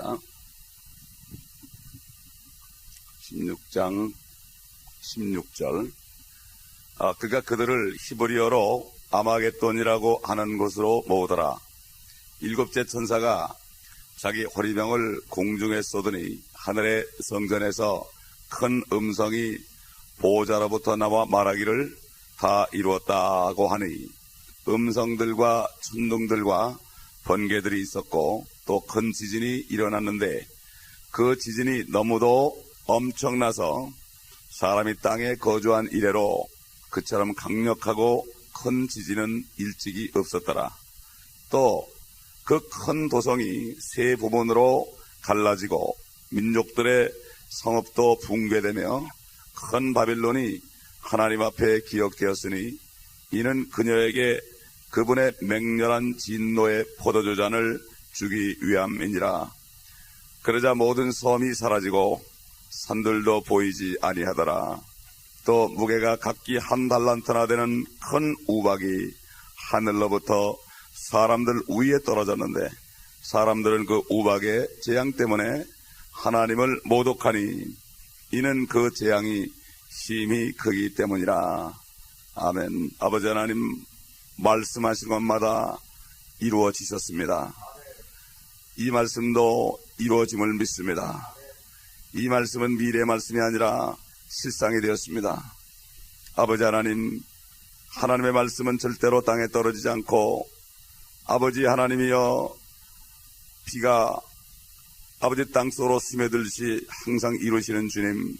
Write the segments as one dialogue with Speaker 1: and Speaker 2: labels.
Speaker 1: 보겠습니다. 16장 16절. 그가 그들을 히브리어로 아마겟돈이라고 하는 곳으로 모으더라. 일곱째 천사가 자기 호리병을 공중에 쏘더니 하늘의 성전에서 큰 음성이 보호자로부터 나와 말하기를 다 이루었다고 하니 음성들과 천둥들과 번개들이 있었고 또 큰 지진이 일어났는데 그 지진이 너무도 엄청나서 사람이 땅에 거주한 이래로 그처럼 강력하고 큰 지진은 일찍이 없었더라. 또 그 큰 도성이 세 부분으로 갈라지고 민족들의 성읍도 붕괴되며 큰 바빌론이 하나님 앞에 기억되었으니 이는 그녀에게 그분의 맹렬한 진노의 포도주 잔을 주기 위함이니라. 그러자 모든 섬이 사라지고 산들도 보이지 아니하더라. 또 무게가 각기 한 달란트나 되는 큰 우박이 하늘로부터 사람들 위에 떨어졌는데 사람들은 그 우박의 재앙 때문에 하나님을 모독하니 이는 그 재앙이 심히 크기 때문이라. 아멘. 아버지 하나님 말씀하신 것마다 이루어지셨습니다. 이 말씀도 이루어짐을 믿습니다. 이 말씀은 미래의 말씀이 아니라 실상이 되었습니다. 아버지 하나님, 하나님의 말씀은 절대로 땅에 떨어지지 않고 아버지 하나님이여 비가 아버지 땅속으로 스며들듯이 항상 이루시는 주님,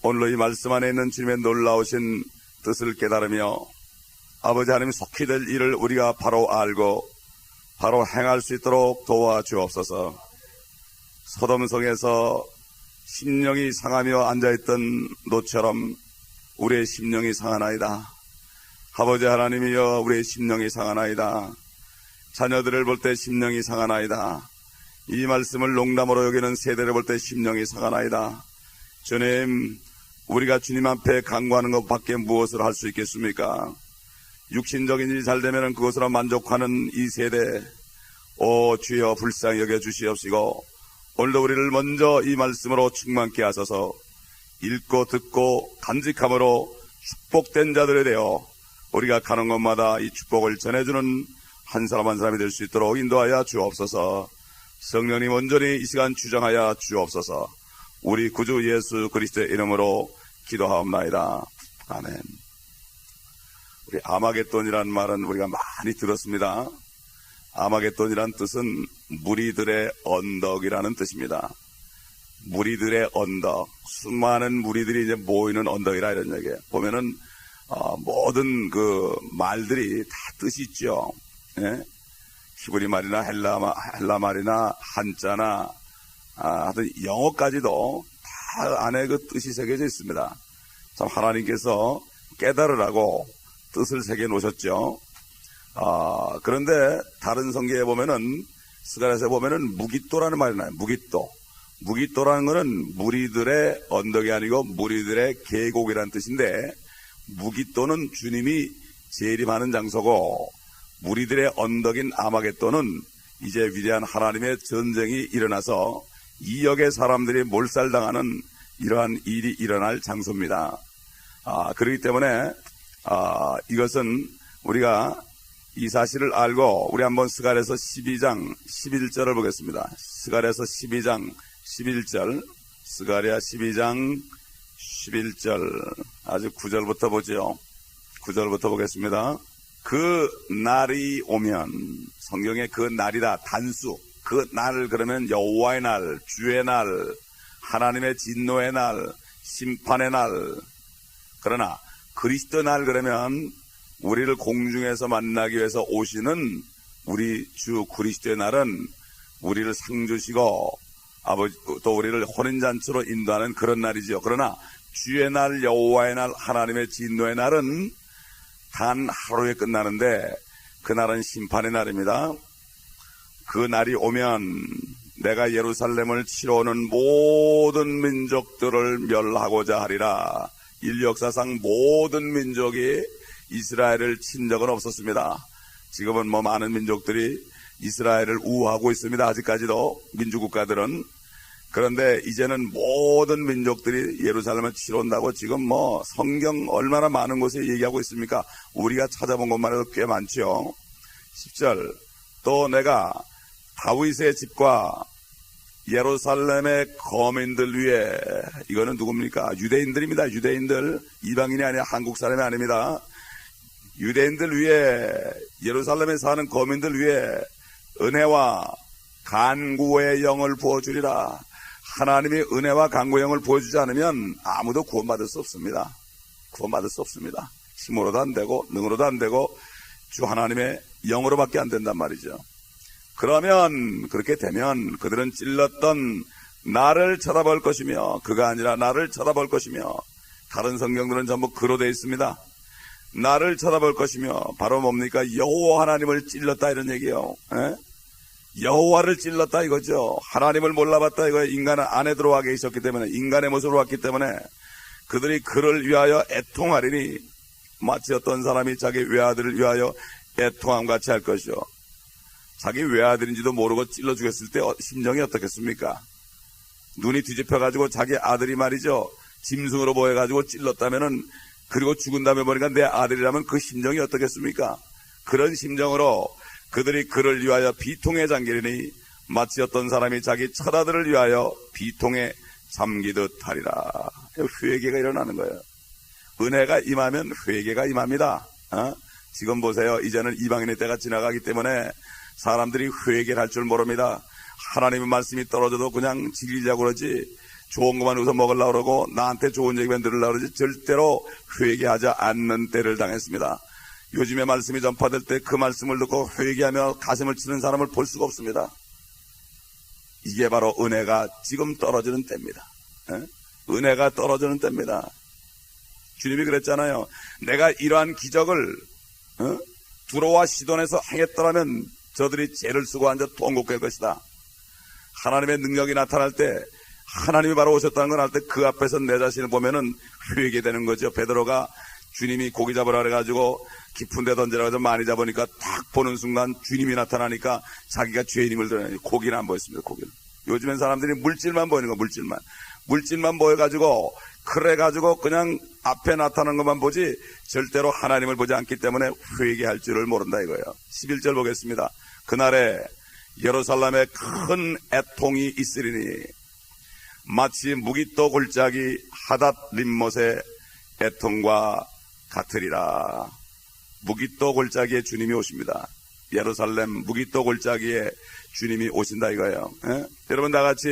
Speaker 1: 오늘로 이 말씀 안에 있는 주님의 놀라우신 뜻을 깨달으며 아버지 하나님 속히 될 일을 우리가 바로 알고 바로 행할 수 있도록 도와주옵소서. 소돔성에서 심령이 상하며 앉아있던 노처럼 우리의 심령이 상하나이다. 아버지 하나님이여 우리의 심령이 상하나이다. 자녀들을 볼 때 심령이 상하나이다. 이 말씀을 농담으로 여기는 세대를 볼 때 심령이 상하나이다. 주님, 우리가 주님 앞에 간구하는 것밖에 무엇을 할 수 있겠습니까? 육신적인 일이 잘 되면 그것으로 만족하는 이 세대, 오 주여 불쌍히 여겨 주시옵시고 오늘도 우리를 먼저 이 말씀으로 충만케 하소서. 읽고 듣고 간직함으로 축복된 자들에 대하여 우리가 가는 곳마다 이 축복을 전해주는 한 사람 한 사람이 될 수 있도록 인도하여 주옵소서. 성령님 온전히 이 시간 주장하여 주옵소서. 우리 구주 예수 그리스도의 이름으로 기도하옵나이다. 아멘. 우리 아마겟돈이라는 말은 우리가 많이 들었습니다. 아마겟돈이란 뜻은 무리들의 언덕이라는 뜻입니다. 무리들의 언덕, 수많은 무리들이 이제 모이는 언덕이라 이런 얘기예요. 보면은 모든 그 말들이 다 뜻이 있죠. 예? 히브리 말이나 헬라 말이나 한자나 하여튼 영어까지도 다 안에 그 뜻이 새겨져 있습니다. 참 하나님께서 깨달으라고 뜻을 새겨 놓으셨죠. 그런데 다른 성경에 보면은 스가랴서에 보면은 무깃도라는 말이 나요. 무깃도라는 거는 무리들의 언덕이 아니고 무리들의 계곡이라는 뜻인데 무깃도는 주님이 재림하는 장소고 무리들의 언덕인 아마겟돈은 이제 위대한 하나님의 전쟁이 일어나서 이역의 사람들이 몰살당하는 이러한 일이 일어날 장소입니다. 그렇기 때문에 이것은 우리가 이 사실을 알고 우리 한번 스가랴서 12장 11절을 보겠습니다. 스가랴서 12장 11절, 스가랴 12장 11절, 아주 9절부터 보죠. 9절부터 보겠습니다. 그 날이 오면, 성경에 그 날이다, 단수, 그 날 그러면 여호와의 날, 주의 날, 하나님의 진노의 날, 심판의 날. 그러나 그리스도 날 그러면 우리를 공중에서 만나기 위해서 오시는 우리 주 그리스도의 날은 우리를 상 주시고 아버지 또 우리를 혼인잔치로 인도하는 그런 날이죠. 그러나 주의 날, 여호와의 날, 하나님의 진노의 날은 단 하루에 끝나는데 그날은 심판의 날입니다. 그 날이 오면 내가 예루살렘을 치러 오는 모든 민족들을 멸하고자 하리라. 인류 역사상 모든 민족이 이스라엘을 친 적은 없었습니다. 지금은 많은 민족들이 이스라엘을 우호하고 있습니다. 아직까지도 민주국가들은. 그런데 이제는 모든 민족들이 예루살렘을 치러 온다고 지금 성경 얼마나 많은 곳에 얘기하고 있습니까? 우리가 찾아본 것만 해도 꽤 많죠. 10절 또 내가 다윗의 집과 예루살렘의 거민들 위에, 이거는 누굽니까? 유대인들입니다. 유대인들, 이방인이 아니라 한국 사람이 아닙니다. 유대인들 위에, 예루살렘에 사는 거민들 위에 은혜와 간구의 영을 부어주리라. 하나님이 은혜와 간구의 영을 부어주지 않으면 아무도 구원받을 수 없습니다. 구원받을 수 없습니다. 힘으로도 안 되고 능으로도 안 되고 주 하나님의 영으로밖에 안 된단 말이죠. 그러면 그렇게 되면 그들은 찔렀던 나를 쳐다볼 것이며, 그가 아니라 나를 쳐다볼 것이며, 다른 성경들은 전부 그로 되어 있습니다. 나를 쳐다볼 것이며, 바로 뭡니까? 여호와 하나님을 찔렀다 이런 얘기예요. 여호와를 찔렀다 이거죠. 하나님을 몰라봤다 이거예요. 인간은 안에 들어와 계셨기 때문에, 인간의 모습으로 왔기 때문에 그들이 그를 위하여 애통하리니 마치 어떤 사람이 자기 외아들을 위하여 애통함 같이 할 것이요. 자기 외아들인지도 모르고 찔러 죽였을 때 심정이 어떻겠습니까? 눈이 뒤집혀가지고 자기 아들이 말이죠, 짐승으로 보여가지고 찔렀다면은, 그리고 죽은 다음에 보니까 내 아들이라면 그 심정이 어떻겠습니까? 그런 심정으로 그들이 그를 위하여 비통에 잠기리니 마치 어떤 사람이 자기 처자들을 위하여 비통에 잠기듯 하리라. 회개가 일어나는 거예요. 은혜가 임하면 회개가 임합니다. 지금 보세요. 이제는 이방인의 때가 지나가기 때문에 사람들이 회개를 할 줄 모릅니다. 하나님의 말씀이 떨어져도 그냥 즐기려고 그러지, 좋은 것만 우선 먹으려고 그러고 나한테 좋은 얘기만 들으려고 그러지 절대로 회개하지 않는 때를 당했습니다. 요즘에 말씀이 전파될 때 그 말씀을 듣고 회개하며 가슴을 치는 사람을 볼 수가 없습니다. 이게 바로 은혜가 지금 떨어지는 때입니다. 은혜가 떨어지는 때입니다. 주님이 그랬잖아요. 내가 이러한 기적을 두로와 시돈에서 행했더라면 저들이 죄를 쓰고 앉아 통곡할 것이다. 하나님의 능력이 나타날 때, 하나님이 바로 오셨다는 걸 알 때 그 앞에서 내 자신을 보면은 회개되는 거죠. 베드로가 주님이 고기 잡으라 그래가지고 깊은 데 던지라고 해서 많이 잡으니까 딱 보는 순간 주님이 나타나니까 자기가 죄인임을 드러내니 고기는 안 보였습니다. 고기는. 요즘엔 사람들이 물질만 보이는 거, 물질만 보여가지고, 그래가지고 그냥 앞에 나타나는 것만 보지 절대로 하나님을 보지 않기 때문에 회개할 줄을 모른다 이거예요. 11절 보겠습니다. 그날에 예루살렘에 큰 애통이 있으리니 마치 무기또 골짜기 하닷 림못의 애통과 같으리라. 무기또 골짜기에 주님이 오십니다. 예루살렘 무기또 골짜기에 주님이 오신다 이거예요. 여러분 다 같이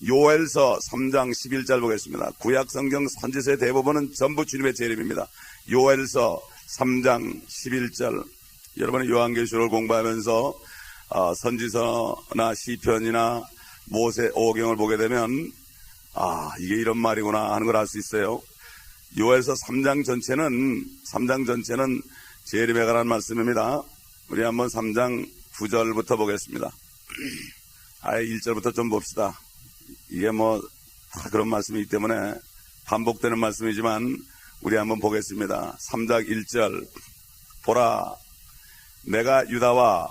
Speaker 1: 요엘서 3장 11절 보겠습니다. 구약 성경 선지서의 대부분은 전부 주님의 재림입니다. 요엘서 3장 11절. 여러분이 요한계시록을 공부하면서 선지서나 시편이나 모세 오경을 보게 되면 이게 이런 말이구나 하는 걸 알 수 있어요. 요엘서 3장 전체는 재림에 관한 말씀입니다. 우리 한번 3장 9절부터 보겠습니다. 1절부터 좀 봅시다. 이게 다 그런 말씀이기 때문에 반복되는 말씀이지만 우리 한번 보겠습니다. 3장 1절. 보라, 내가 유다와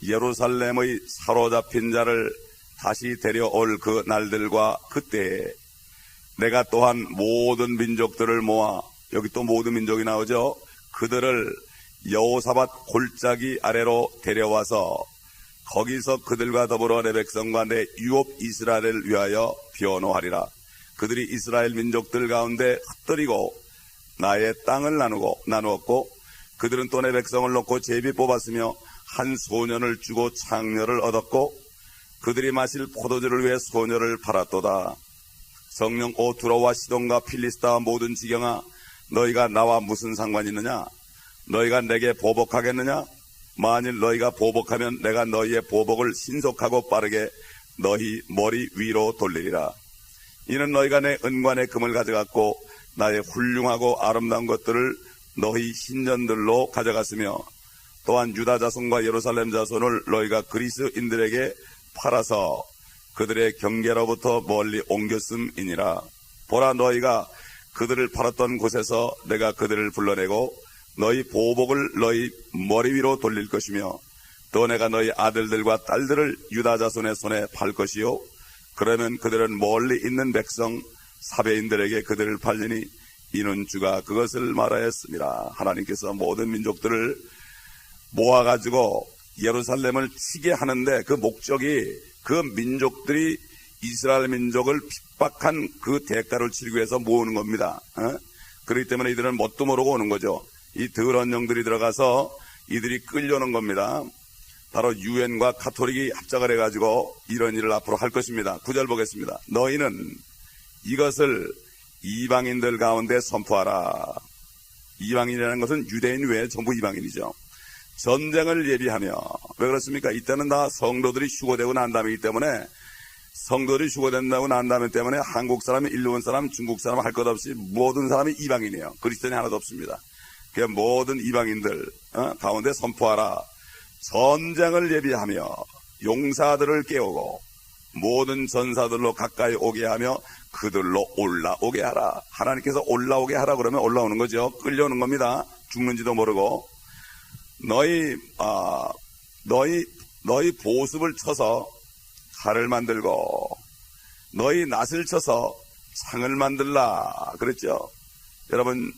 Speaker 1: 예루살렘의 사로잡힌 자를 다시 데려올 그 날들과 그때에 내가 또한 모든 민족들을 모아, 여기 또 모든 민족이 나오죠. 그들을 여호사밧 골짜기 아래로 데려와서 거기서 그들과 더불어 내 백성과 내 유업 이스라엘을 위하여 변호하리라. 그들이 이스라엘 민족들 가운데 흩뜨리고 나의 땅을 나누었고 그들은 또 내 백성을 놓고 제비 뽑았으며 한 소년을 주고 창녀를 얻었고 그들이 마실 포도주를 위해 소녀를 팔았도다. 성령 오 두로와 시돈과 필리스타와 모든 지경아, 너희가 나와 무슨 상관이 있느냐? 너희가 내게 보복하겠느냐? 만일 너희가 보복하면 내가 너희의 보복을 신속하고 빠르게 너희 머리 위로 돌리리라. 이는 너희가 내 은과 내 금을 가져갔고 나의 훌륭하고 아름다운 것들을 너희 신전들로 가져갔으며 또한 유다 자손과 예루살렘 자손을 너희가 그리스인들에게 팔아서 그들의 경계로부터 멀리 옮겼음이니라. 보라, 너희가 그들을 팔았던 곳에서 내가 그들을 불러내고 너희 보복을 너희 머리 위로 돌릴 것이며 또 내가 너희 아들들과 딸들을 유다 자손의 손에 팔 것이요 그러면 그들은 멀리 있는 백성 사베인들에게 그들을 팔리니 이는 주가 그것을 말하였습니다. 하나님께서 모든 민족들을 모아가지고 예루살렘을 치게 하는데 그 목적이 그 민족들이 이스라엘 민족을 핍박한 그 대가를 치르기 위해서 모으는 겁니다. 그렇기 때문에 이들은 뭣도 모르고 오는 거죠. 이 더러운 영들이 들어가서 이들이 끌려오는 겁니다. 바로 유엔과 가톨릭이 합작을 해가지고 이런 일을 앞으로 할 것입니다. 9절 보겠습니다. 너희는 이것을 이방인들 가운데 선포하라. 이방인이라는 것은 유대인 외에 전부 이방인이죠. 전쟁을 예비하며, 왜 그렇습니까? 이때는 다 성도들이 휴거되고 난 다음이기 때문에, 성도들이 휴거된다고 난 다음 때문에 한국 사람, 일본 사람, 중국 사람 할 것 없이 모든 사람이 이방인이에요. 그리스도인이 하나도 없습니다. 그 모든 이방인들 가운데 선포하라. 전쟁을 예비하며 용사들을 깨우고 모든 전사들로 가까이 오게 하며 그들로 올라오게 하라. 하나님께서 올라오게 하라 그러면 올라오는 거죠. 끌려오는 겁니다. 죽는지도 모르고. 너희 보습을 쳐서 칼을 만들고 너희 낫을 쳐서 창을 만들라 그랬죠. 여러분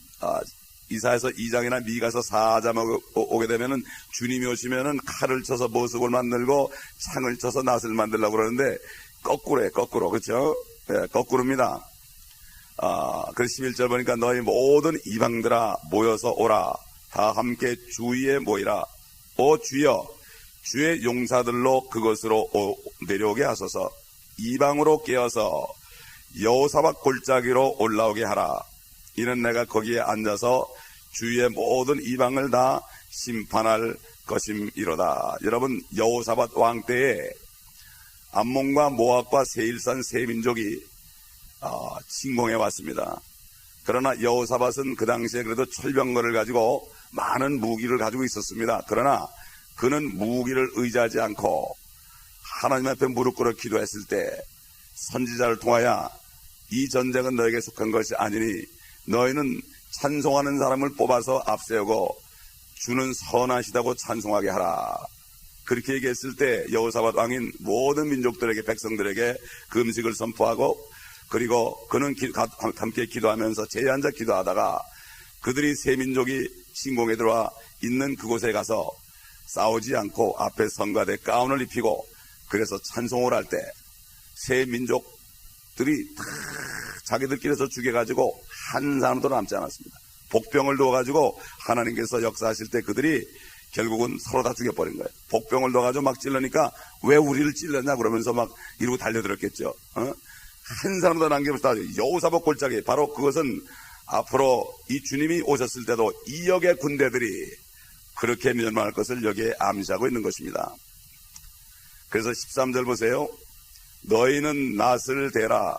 Speaker 1: 이사에서 2장이나 미가서 4장 오게 되면은 주님이 오시면은 칼을 쳐서 보습을 만들고 창을 쳐서 낫을 만들라고 그러는데 거꾸로예요. 거꾸로. 그렇죠? 네, 거꾸로입니다. 그래서 11절 보니까 너희 모든 이방들아 모여서 오라. 다 함께 주위에 모이라. 오 주여 주의 용사들로 그것으로 내려오게 하소서. 이방으로 깨어서 여호사밧 골짜기로 올라오게 하라. 이는 내가 거기에 앉아서 주위의 모든 이방을 다 심판할 것임이로다. 여러분 여호사밧 왕 때에 암몬과 모압과 세일산 세 민족이 침공해 왔습니다. 그러나 여호사밧은 그 당시에 그래도 철병거를 가지고 많은 무기를 가지고 있었습니다. 그러나 그는 무기를 의지하지 않고 하나님 앞에 무릎 꿇어 기도했을 때 선지자를 통하여 이 전쟁은 너에게 속한 것이 아니니 너희는 찬송하는 사람을 뽑아서 앞세우고 주는 선하시다고 찬송하게 하라. 그렇게 얘기했을 때 여호사밧 왕인 모든 민족들에게 백성들에게 금식을 선포하고 그리고 그는 함께 기도하면서 제에 앉아 기도하다가 그들이 세 민족이 침공에 들어와 있는 그곳에 가서 싸우지 않고 앞에 성가대 가운을 입히고 그래서 찬송을 할 때 세 민족들이 다 자기들끼리서 죽여가지고 한 사람도 남지 않았습니다. 복병을 넣어가지고 하나님께서 역사하실 때 그들이 결국은 서로 다 죽여버린 거예요. 복병을 넣어가지고 막 찔러니까 왜 우리를 찔렀냐 그러면서 막 이러고 달려들었겠죠. 한 사람도 남김없이 다 여호사밧 골짜기. 바로 그것은 앞으로 이 주님이 오셨을 때도 2억의 군대들이 그렇게 멸망할 것을 여기에 암시하고 있는 것입니다. 그래서 13절 보세요. 너희는 낫을 대라.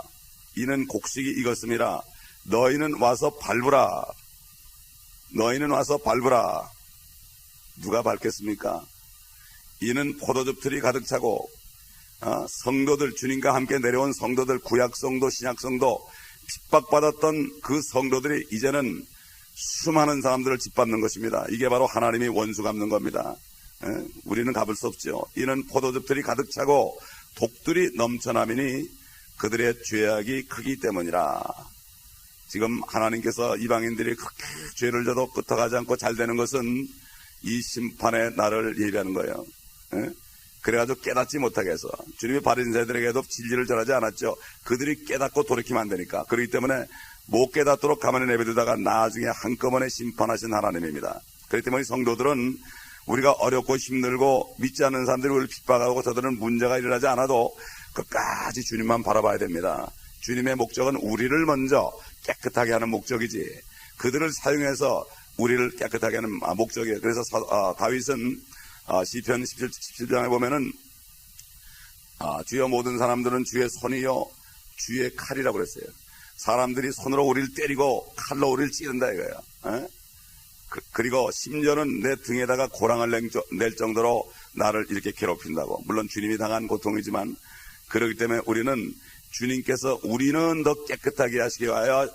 Speaker 1: 이는 곡식이 익었음이라. 너희는 와서 밟으라. 너희는 와서 밟으라. 누가 밟겠습니까? 이는 포도즙들이 가득 차고 성도들, 주님과 함께 내려온 성도들, 구약성도 신약성도 핍박받았던 그 성도들이 이제는 수많은 사람들을 짓밟는 것입니다. 이게 바로 하나님이 원수 갚는 겁니다. 우리는 갚을 수 없죠. 이는 포도즙들이 가득 차고 독들이 넘쳐나미니 그들의 죄악이 크기 때문이라. 지금 하나님께서 이방인들이 그렇게 죄를 져도 끄떡하지 않고 잘 되는 것은 이 심판의 날을 예비하는 거예요. 그래가지고 깨닫지 못하게 해서 주님이 바리새인들에게도 진리를 전하지 않았죠. 그들이 깨닫고 돌이키면 안 되니까. 그렇기 때문에 못 깨닫도록 가만히 내버리다가 나중에 한꺼번에 심판하신 하나님입니다. 그렇기 때문에 성도들은 우리가 어렵고 힘들고 믿지 않는 사람들이 우리를 핍박하고 저들은 문제가 일어나지 않아도 끝까지 주님만 바라봐야 됩니다. 주님의 목적은 우리를 먼저 깨끗하게 하는 목적이지 그들을 사용해서 우리를 깨끗하게 하는 목적이에요. 그래서 다윗은 시편 17장에 보면은 주여 모든 사람들은 주의 손이요 주의 칼이라고 그랬어요. 사람들이 손으로 우리를 때리고 칼로 우리를 찌른다 이거예요. 그리고 심지어는 내 등에다가 고랑을 낼 정도로 나를 이렇게 괴롭힌다고. 물론 주님이 당한 고통이지만 그렇기 때문에 우리는 주님께서 우리는 더 깨끗하게 하시기 위하여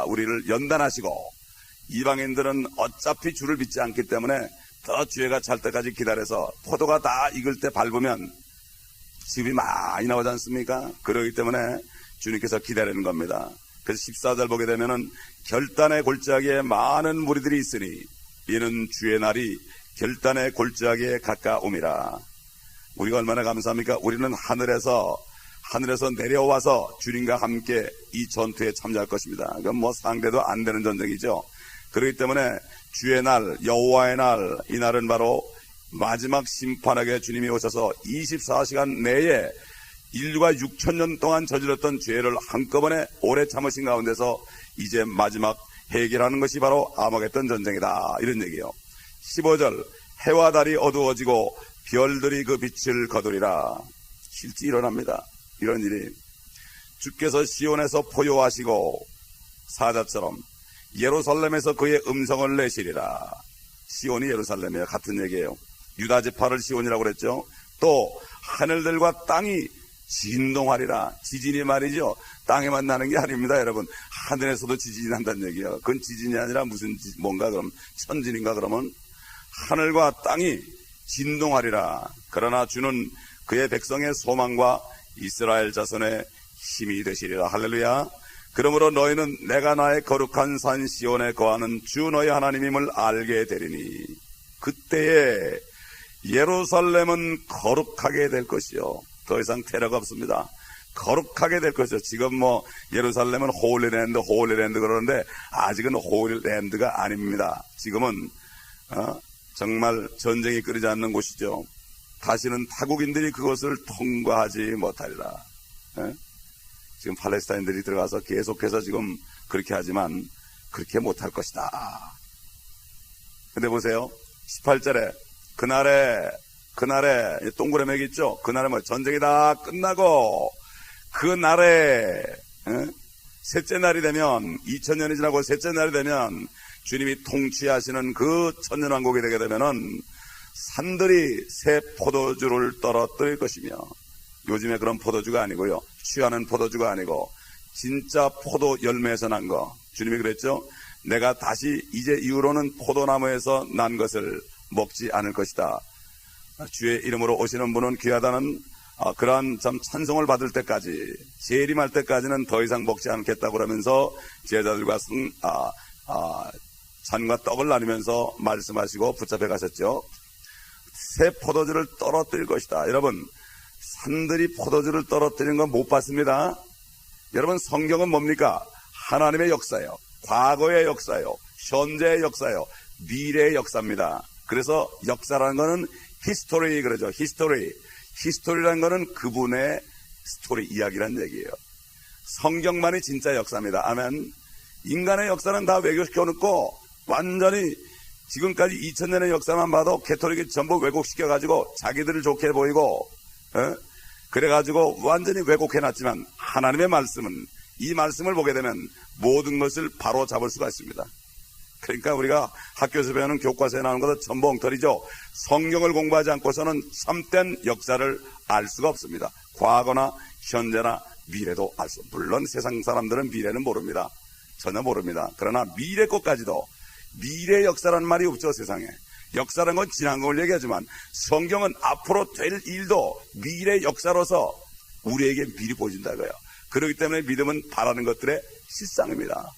Speaker 1: 우리를 연단하시고 이방인들은 어차피 주를 믿지 않기 때문에 더 주애가 찰 때까지 기다려서 포도가 다 익을 때 밟으면 즙이 많이 나오지 않습니까? 그러기 때문에 주님께서 기다리는 겁니다. 그래서 14절 보게 되면은 결단의 골짜기에 많은 무리들이 있으니 이는 주의 날이 결단의 골짜기에 가까움이라. 우리가 얼마나 감사합니까? 우리는 하늘에서 내려와서 주님과 함께 이 전투에 참여할 것입니다. 그건 뭐 상대도 안 되는 전쟁이죠. 그렇기 때문에 주의 날, 여호와의 날, 이 날은 바로 마지막 심판하게 주님이 오셔서 24시간 내에 인류가 6,000년 동안 저질렀던 죄를 한꺼번에 오래 참으신 가운데서 이제 마지막 해결하는 것이 바로 아마겟돈 전쟁이다, 이런 얘기예요. 15절, 해와 달이 어두워지고 별들이 그 빛을 거두리라. 실제 일어납니다. 이런 일이. 주께서 시온에서 포효하시고 사자처럼 예루살렘에서 그의 음성을 내시리라. 시온이 예루살렘이에요. 같은 얘기예요. 유다 지파를 시온이라고 그랬죠. 또 하늘들과 땅이 진동하리라. 지진이 말이죠, 땅에만 나는 게 아닙니다, 여러분. 하늘에서도 지진이 난다는 얘기예요. 그건 지진이 아니라 무슨 뭔가 그럼 천진인가 그러면. 하늘과 땅이 진동하리라. 그러나 주는 그의 백성의 소망과 이스라엘 자손의 힘이 되시리라. 할렐루야. 그러므로 너희는 내가 나의 거룩한 산 시온에 거하는 주 너희 하나님임을 알게 되리니 그때에 예루살렘은 거룩하게 될 것이요, 더 이상 테러가 없습니다. 거룩하게 될 것이요. 지금 뭐 예루살렘은 홀리랜드 그러는데 아직은 홀리랜드가 아닙니다. 지금은 정말 전쟁이 끓이지 않는 곳이죠. 다시는 타국인들이 그것을 통과하지 못하리라. 지금 팔레스타인들이 들어가서 계속해서 지금 그렇게 하지만 그렇게 못할 것이다. 근데 보세요, 18절에 그날에 동그라미 있죠. 그날에 뭐 전쟁이 다 끝나고 그날에 셋째 날이 되면, 2000년이 지나고 셋째 날이 되면 주님이 통치하시는 그 천년왕국이 되게 되면은 산들이 새 포도주를 떨어뜨릴 것이며, 요즘에 그런 포도주가 아니고요, 취하는 포도주가 아니고 진짜 포도 열매에서 난 거. 주님이 그랬죠. 내가 다시 이제 이후로는 포도나무에서 난 것을 먹지 않을 것이다. 주의 이름으로 오시는 분은 귀하다는 그러한 참 찬송을 받을 때까지, 재림할 때까지는 더 이상 먹지 않겠다고 그러면서 제자들과 잔과 떡을 나누면서 말씀하시고 붙잡혀 가셨죠. 새 포도주를 떨어뜨릴 것이다. 여러분, 산들이 포도주를 떨어뜨리는 건 못 봤습니다. 여러분, 성경은 뭡니까? 하나님의 역사예요. 과거의 역사예요. 현재의 역사예요. 미래의 역사입니다. 그래서 역사라는 거는 히스토리 그러죠. 히스토리라는 거는 그분의 스토리, 이야기라는 얘기예요. 성경만이 진짜 역사입니다. 아멘. 인간의 역사는 다 왜곡시켜 놓고 완전히 지금까지 2000년의 역사만 봐도 개토릭이 전부 왜곡시켜가지고 자기들을 좋게 보이고 그래가지고 완전히 왜곡해놨지만, 하나님의 말씀은, 이 말씀을 보게 되면 모든 것을 바로 잡을 수가 있습니다. 그러니까 우리가 학교에서 배우는 교과서에 나오는 것은 전부 엉터리죠. 성경을 공부하지 않고서는 참된 역사를 알 수가 없습니다. 과거나 현재나 미래도 알 수. 물론 세상 사람들은 미래는 모릅니다. 전혀 모릅니다. 그러나 미래 것까지도, 미래의 역사라는 말이 없죠, 세상에. 역사라는 건 지난 걸 얘기하지만 성경은 앞으로 될 일도 미래 역사로서 우리에게 미리 보여준다고요. 그렇기 때문에 믿음은 바라는 것들의 실상입니다.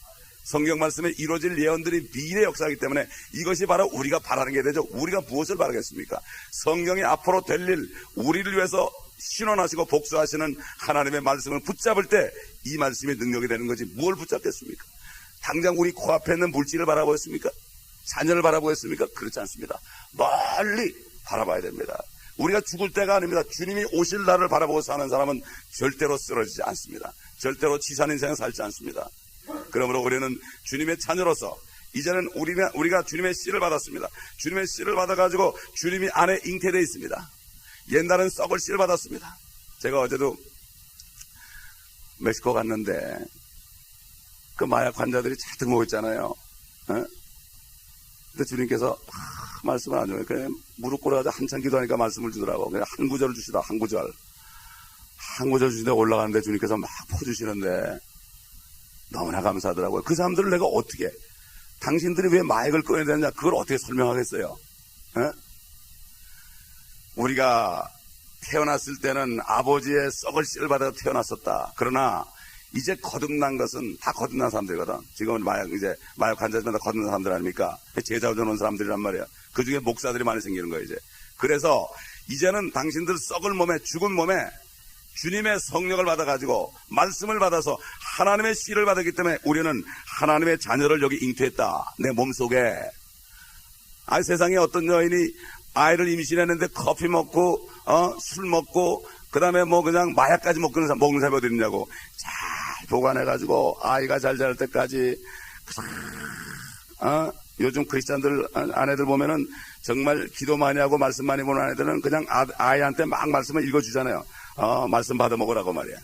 Speaker 1: 성경 말씀에 이루어질 예언들이 미래 역사이기 때문에 이것이 바로 우리가 바라는 게 되죠. 우리가 무엇을 바라겠습니까? 성경이 앞으로 될 일, 우리를 위해서 신원하시고 복수하시는 하나님의 말씀을 붙잡을 때 이 말씀이 능력이 되는 거지, 뭘 붙잡겠습니까? 당장 우리 코앞에 있는 물질을 바라보겠습니까? 자녀를 바라보겠습니까? 그렇지 않습니다. 멀리 바라봐야 됩니다. 우리가 죽을 때가 아닙니다. 주님이 오실 날을 바라보고 사는 사람은 절대로 쓰러지지 않습니다. 절대로 치산 인생을 살지 않습니다. 그러므로 우리는 주님의 자녀로서 이제는 우리가 주님의 씨를 받았습니다. 주님의 씨를 받아가지고 주님이 안에 잉태되어 있습니다. 옛날엔 썩을 씨를 받았습니다. 제가 어제도 멕시코 갔는데 그 마약 환자들이 잔뜩 모였잖아요. 근데 주님께서 말씀을 안 줘요. 그냥 무릎 꿇어가지고 한참 기도하니까 말씀을 주더라고. 그냥 한 구절을 주시다, 한 구절. 한 구절 주시는데 올라가는데 주님께서 막 퍼주시는데 너무나 감사하더라고요. 그 사람들을 내가 어떻게, 당신들이 왜 마약을 끊어야 되느냐, 그걸 어떻게 설명하겠어요? 우리가 태어났을 때는 아버지의 썩을 씨를 받아 태어났었다. 그러나 이제 거듭난 것은 다 거듭난 사람들이거든. 지금은 마약 환자들마다 거듭난 사람들 아닙니까? 제자훈련 온 사람들이란 말이야. 그 중에 목사들이 많이 생기는 거예요, 이제. 그래서 이제는 당신들 썩을 몸에, 죽은 몸에 주님의 성령을 받아가지고 말씀을 받아서 하나님의 씨를 받았기 때문에 우리는 하나님의 자녀를 여기 잉태했다. 내 몸속에. 세상에 어떤 여인이 아이를 임신했는데 커피 먹고 술 먹고 그 다음에 그냥 마약까지 먹는 사람이 어디 있냐고. 잘 보관해가지고 아이가 잘 자랄 때까지 요즘 크리스찬들 아내들 보면은 정말 기도 많이 하고 말씀 많이 보는 아내들은 그냥 아이한테 막 말씀을 읽어주잖아요. 말씀 받아 먹으라고 말이야.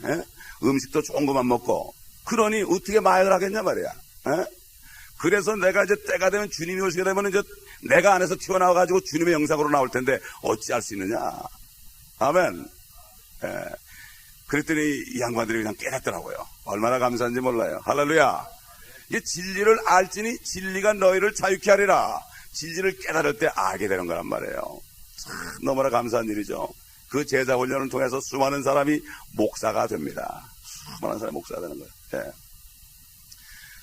Speaker 1: 음식도 좋은 것만 먹고. 그러니 어떻게 마약을 하겠냐 말이야. 그래서 내가 이제 때가 되면 주님이 오시게 되면 이제 내가 안에서 튀어나와가지고 주님의 영상으로 나올 텐데 어찌할 수 있느냐. 아멘. 그랬더니 이 양반들이 그냥 깨닫더라고요. 얼마나 감사한지 몰라요. 할렐루야. 이게 진리를 알지니 진리가 너희를 자유케 하리라. 진리를 깨달을 때 알게 되는 거란 말이에요. 참 너무나 감사한 일이죠. 그 제자 훈련을 통해서 수많은 사람이 목사가 됩니다. 수많은 사람이 목사가 되는 거예요.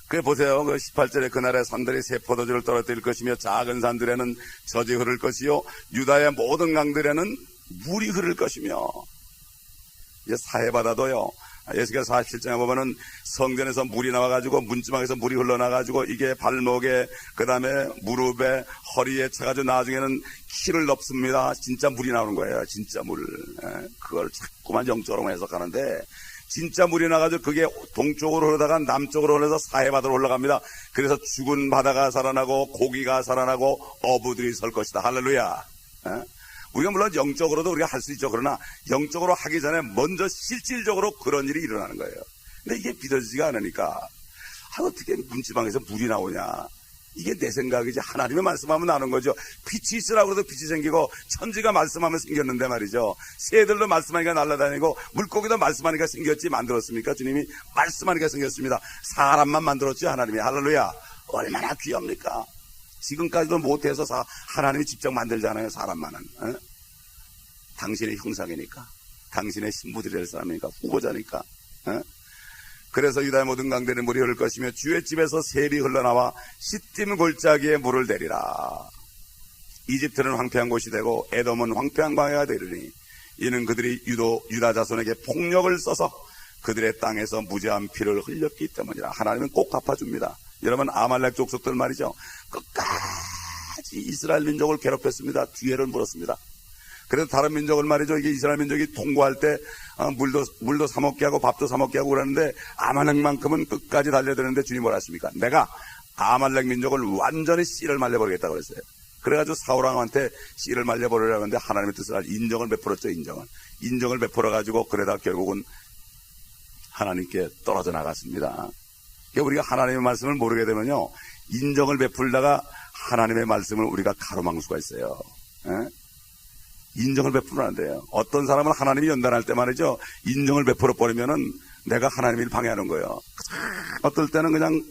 Speaker 1: 그래 보세요. 그 18절에 그날에 산들이 새 포도주를 떨어뜨릴 것이며 작은 산들에는 젖이 흐를 것이요 유다의 모든 강들에는 물이 흐를 것이며. 이제 사해바다도요. 에스겔 47장에 보면은 성전에서 물이 나와가지고 문지방에서 물이 흘러나가지고 이게 발목에 그 다음에 무릎에 허리에 차가지고 나중에는 키를 넘습니다. 진짜 물이 나오는 거예요. 진짜 물. 그걸 자꾸만 영적으로 해석하는데 진짜 물이 나가지고 그게 동쪽으로 흐르다가 남쪽으로 흘러서 사해바다로 올라갑니다. 그래서 죽은 바다가 살아나고 고기가 살아나고 어부들이 설 것이다. 할렐루야. 우리가 물론 영적으로도 우리가 할 수 있죠. 그러나 영적으로 하기 전에 먼저 실질적으로 그런 일이 일어나는 거예요. 근데 이게 믿어지지가 않으니까 어떻게 문지방에서 물이 나오냐. 이게 내 생각이지 하나님의 말씀하면 나는 거죠. 빛이 있으라고 해도 빛이 생기고 천지가 말씀하면 생겼는데 말이죠. 새들도 말씀하니까 날아다니고 물고기도 말씀하니까 생겼지 만들었습니까? 주님이 말씀하니까 생겼습니다. 사람만 만들었지 하나님이. 할렐루야. 얼마나 귀합니까? 지금까지도 못해서 하나님이 직접 만들잖아요. 사람만은. 당신의 형상이니까. 당신의 신부들이 될 사람이니까. 후보자니까. 그래서 유다의 모든 강들에 물이 흐를 것이며 주의 집에서 샘이 흘러나와 시딤 골짜기에 물을 내리라. 이집트는 황폐한 곳이 되고 에돔은 황폐한 광야가 되리니 이는 그들이 유다 자손에게 폭력을 써서 그들의 땅에서 무죄한 피를 흘렸기 때문이라. 하나님은 꼭 갚아줍니다. 여러분 아말렉 족속들 말이죠. 끝까지 이스라엘 민족을 괴롭혔습니다. 뒤에를 물었습니다. 그래서 다른 민족을 말이죠. 이게 이스라엘 민족이 통과할 때 물도 사 먹게 하고 밥도 사 먹게 하고 그러는데 아말렉만큼은 끝까지 달려드는데 주님 뭐라 했습니까? 내가 아말렉 민족을 완전히 씨를 말려버리겠다고 그랬어요. 그래가지고 사울왕한테 씨를 말려버리려고 했는데 하나님의 뜻을 알고 인정을 베풀었죠. 인정을 베풀어가지고 그러다 결국은 하나님께 떨어져 나갔습니다. 우리가 하나님의 말씀을 모르게 되면요, 인정을 베풀다가 하나님의 말씀을 우리가 가로막을 수가 있어요. 인정을 베풀면 안 돼요. 어떤 사람은 하나님이 연단할 때 말이죠, 인정을 베풀어 버리면은 내가 하나님을 방해하는 거예요. 어떨 때는 그냥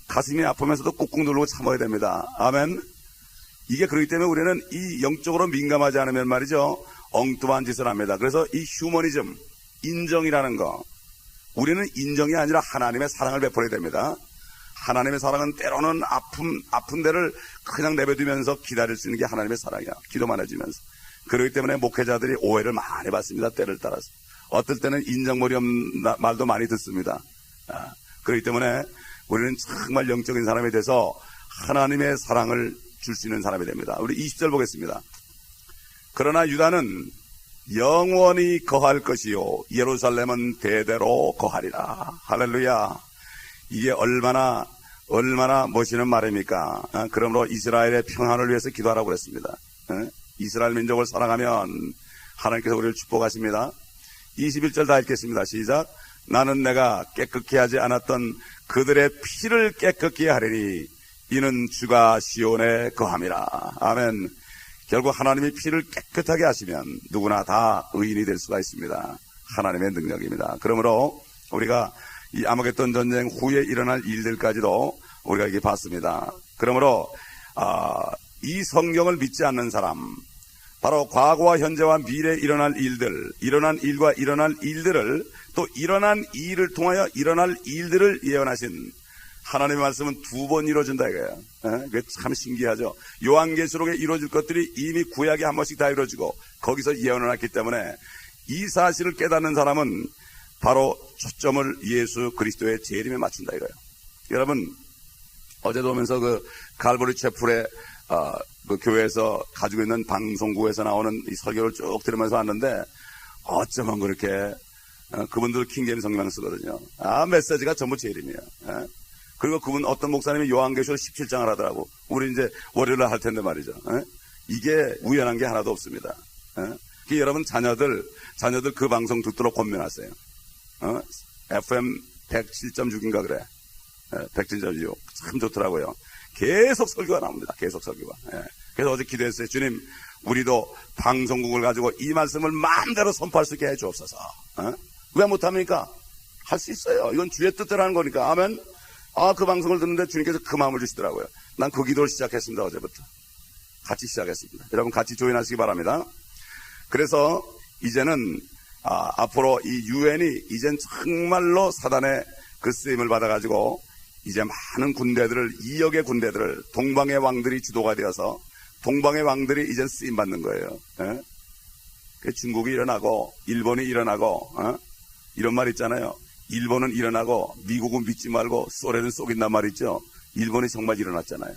Speaker 1: 가슴이 아프면서도 꾹꾹 누르고 참아야 됩니다. 아멘. 이게 그렇기 때문에 우리는 이 영적으로 민감하지 않으면 말이죠, 엉뚱한 짓을 합니다. 그래서 이 휴머니즘, 인정이라는 거, 우리는 인정이 아니라 하나님의 사랑을 베풀어야 됩니다. 하나님의 사랑은 때로는 아픈 데를 그냥 내버두면서 기다릴 수 있는 게 하나님의 사랑이야. 기도만 해주면서. 그렇기 때문에 목회자들이 오해를 많이 받습니다. 때를 따라서. 어떨 때는 인정머리 없는 말도 많이 듣습니다. 그렇기 때문에 우리는 정말 영적인 사람이 돼서 하나님의 사랑을 줄 수 있는 사람이 됩니다. 우리 20절 보겠습니다. 그러나 유다는 영원히 거할 것이요 예루살렘은 대대로 거하리라. 할렐루야. 이게 얼마나 멋있는 말입니까? 그러므로 이스라엘의 평안을 위해서 기도하라고 그랬습니다. 이스라엘 민족을 사랑하면 하나님께서 우리를 축복하십니다. 21절 다 읽겠습니다. 시작. 나는 내가 깨끗게 하지 않았던 그들의 피를 깨끗게 하리니 이는 주가 시온에 거함이라. 아멘. 결국 하나님이 피를 깨끗하게 하시면 누구나 다 의인이 될 수가 있습니다. 하나님의 능력입니다. 그러므로 우리가 이 아마겟돈 전쟁 후에 일어날 일들까지도 우리가 이게 봤습니다. 그러므로 이 성경을 믿지 않는 사람, 바로 과거와 현재와 미래에 일어난 일들, 일어난 일과 일어날 일들을, 또 일어난 일을 통하여 일어날 일들을 예언하신 하나님의 말씀은 두 번 이루어진다 이거예요. 그게 참 신기하죠. 요한계시록에 이루어질 것들이 이미 구약에 한 번씩 다 이루어지고 거기서 예언을 했기 때문에 이 사실을 깨닫는 사람은 바로 초점을 예수 그리스도의 재림에 맞춘다 이거예요. 여러분, 어제도 오면서 그 갈보리 채플의 그 교회에서 가지고 있는 방송국에서 나오는 이 설교를 쭉 들으면서 왔는데 어쩌면 그렇게 그분들 킹제임스 성경 쓰거든요. 메시지가 전부 재림이에요. 그리고 그분 어떤 목사님이 요한계시록 17장을 하더라고. 우리 이제 월요일에 할 텐데 말이죠. 이게 우연한 게 하나도 없습니다. 여러분 자녀들 그 방송 듣도록 권면하세요. FM 107.6인가 그래. 107.6 참 좋더라고요. 계속 설교가 나옵니다. 계속 설교가. 그래서 어제 기도했어요. 주님, 우리도 방송국을 가지고 이 말씀을 마음대로 선포할 수 있게 해주옵소서. 왜 못합니까? 할 수 있어요. 이건 주의 뜻대로 하는 거니까. 아멘. 그 방송을 듣는데 주님께서 그 마음을 주시더라고요. 난 그 기도를 시작했습니다. 어제부터. 같이 시작했습니다. 여러분 같이 조인하시기 바랍니다. 그래서 이제는 앞으로 이 유엔이 이젠 정말로 사단의 그 쓰임을 받아가지고 이제 많은 군대들을, 2억의 군대들을 동방의 왕들이 주도가 되어서 동방의 왕들이 이제 쓰임 받는 거예요. 중국이 일어나고 일본이 일어나고 이런 말 있잖아요. 일본은 일어나고 미국은 믿지 말고 소련은 속인단 말 있죠. 일본이 정말 일어났잖아요.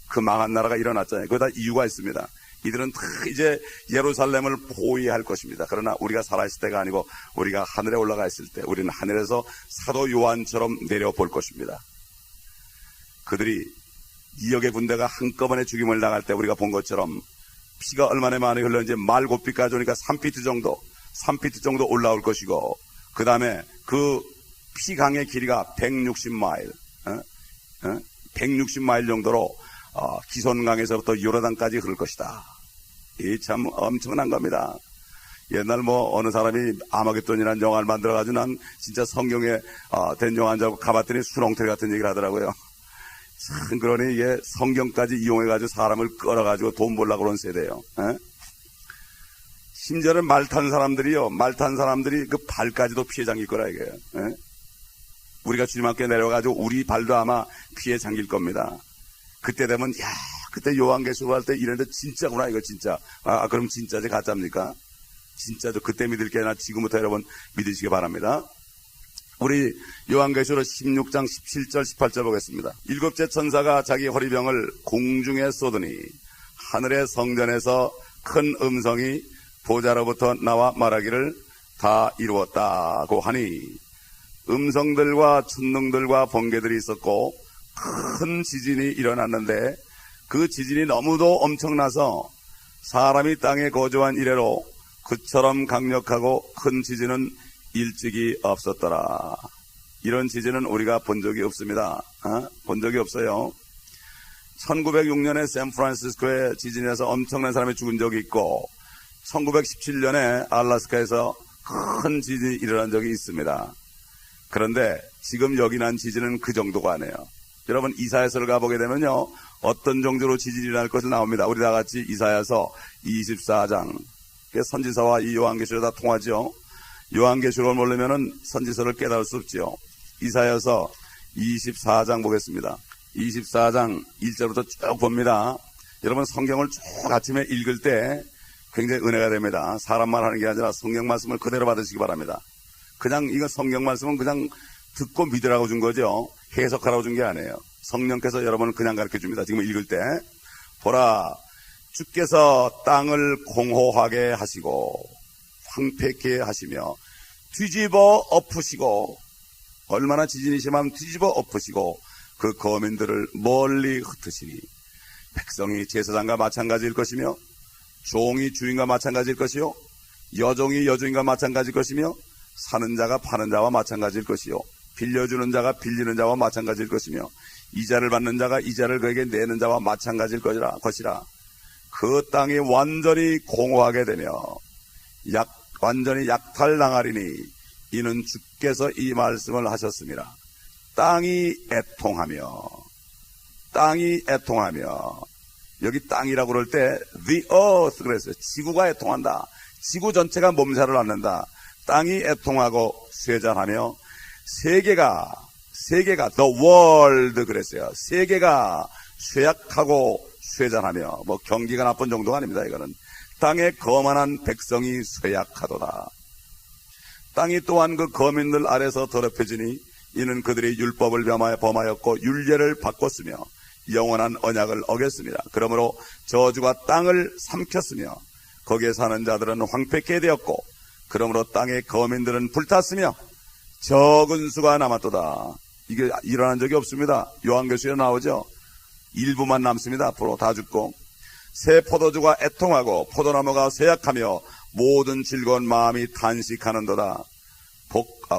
Speaker 1: 그 망한 나라가 일어났잖아요. 그거 다 이유가 있습니다. 이들은 다 이제 예루살렘을 포위할 것입니다. 그러나 우리가 살아있을 때가 아니고 우리가 하늘에 올라가 있을 때 우리는 하늘에서 사도 요한처럼 내려볼 것입니다. 그들이 2억의 군대가 한꺼번에 죽임을 당할 때 우리가 본 것처럼 피가 얼마나 많이 흘렀는지 말고피까지 오니까 3피트 정도 올라올 것이고, 그 다음에 그 피강의 길이가 160마일, 160마일 정도로 기손강에서부터 요르단까지 흐를 것이다. 이 참 엄청난 겁니다. 옛날 어느 사람이 아마겟돈이라는 영화를 만들어가지고 난 진짜 성경에 된 영화인 줄 알고 가봤더니 수렁틀 같은 얘기를 하더라고요. 참, 그러니 이게 성경까지 이용해가지고 사람을 끌어가지고 돈 벌려고 그런 세대예요. 심지어는 말 탄 사람들이 그 발까지도 피해 잠길 거라 이거예요. 우리가 주님 함께 내려가지고 우리 발도 아마 피해 잠길 겁니다. 그때 되면 그때 요한계시록 할 때 이랬는데 진짜구나 이거 진짜. 그럼 진짜지 가짜입니까? 진짜죠. 그때 믿을 게 아니라 지금부터 여러분 믿으시기 바랍니다. 우리 요한계시록 16장 17절 18절 보겠습니다. 7째 천사가 자기 허리병을 공중에 쏟으니 하늘의 성전에서 큰 음성이 보좌로부터 나와 말하기를 다 이루었다고 하니, 음성들과 천둥들과 번개들이 있었고 큰 지진이 일어났는데 그 지진이 너무도 엄청나서 사람이 땅에 거주한 이래로 그처럼 강력하고 큰 지진은 일찍이 없었더라. 이런 지진은 우리가 본 적이 없습니다. 본 적이 없어요. 1906년에 샌프란시스코의 지진에서 엄청난 사람이 죽은 적이 있고 1917년에 알래스카에서 큰 지진이 일어난 적이 있습니다. 그런데 지금 여기 난 지진은 그 정도가 아니에요. 여러분 이사야서를 가보게 되면요, 어떤 정도로 지진이 일어날 것을 나옵니다. 우리 다 같이 이사야서 24장, 선지서와 이 요한계시록 다 통하죠. 요한계시록을 모르면은 선지서를 깨달을 수 없지요. 이사야서 24장 보겠습니다. 24장 1절부터 쭉 봅니다. 여러분 성경을 쭉 아침에 읽을 때 굉장히 은혜가 됩니다. 사람만 하는 게 아니라 성경 말씀을 그대로 받으시기 바랍니다. 그냥 이거 성경 말씀은 그냥 듣고 믿으라고 준 거죠. 해석하라고 준 게 아니에요. 성령께서 여러분을 그냥 가르쳐 줍니다. 지금 읽을 때 보라, 주께서 땅을 공허하게 하시고 황폐케 하시며 뒤집어 엎으시고, 얼마나 지진이 심하면 뒤집어 엎으시고 그 거민들을 멀리 흩으시니, 백성이 제사장과 마찬가지일 것이며 종이 주인과 마찬가지일 것이요 여종이 여주인과 마찬가지일 것이며 사는 자가 파는 자와 마찬가지일 것이요 빌려주는 자가 빌리는 자와 마찬가지일 것이며 이자를 받는 자가 이자를 그에게 내는 자와 마찬가지일 것이라. 그 땅이 완전히 공허하게 되며 완전히 약탈당하리니 이는 주께서 이 말씀을 하셨습니다. 땅이 애통하며 여기 땅이라고 그럴 때 the earth 그랬어요. 지구가 애통한다. 지구 전체가 몸살을 앓는다. 땅이 애통하고 쇠잔하며 세계가 the world 그랬어요. 세계가 쇠약하고 쇠잔하며, 뭐 경기가 나쁜 정도가 아닙니다. 이거는 땅에 거만한 백성이 쇠약하도다. 땅이 또한 그 거민들 아래서 더럽혀지니 이는 그들이 율법을 범하였고 율례를 바꿨으며 영원한 언약을 어겼습니다. 그러므로 저주가 땅을 삼켰으며 거기에 사는 자들은 황폐케 되었고 그러므로 땅의 거민들은 불탔으며 적은 수가 남았도다. 이게 일어난 적이 없습니다. 요한계시에 나오죠. 일부만 남습니다. 앞으로 다 죽고 새 포도주가 애통하고 포도나무가 쇠약하며 모든 즐거운 마음이 탄식하는도다.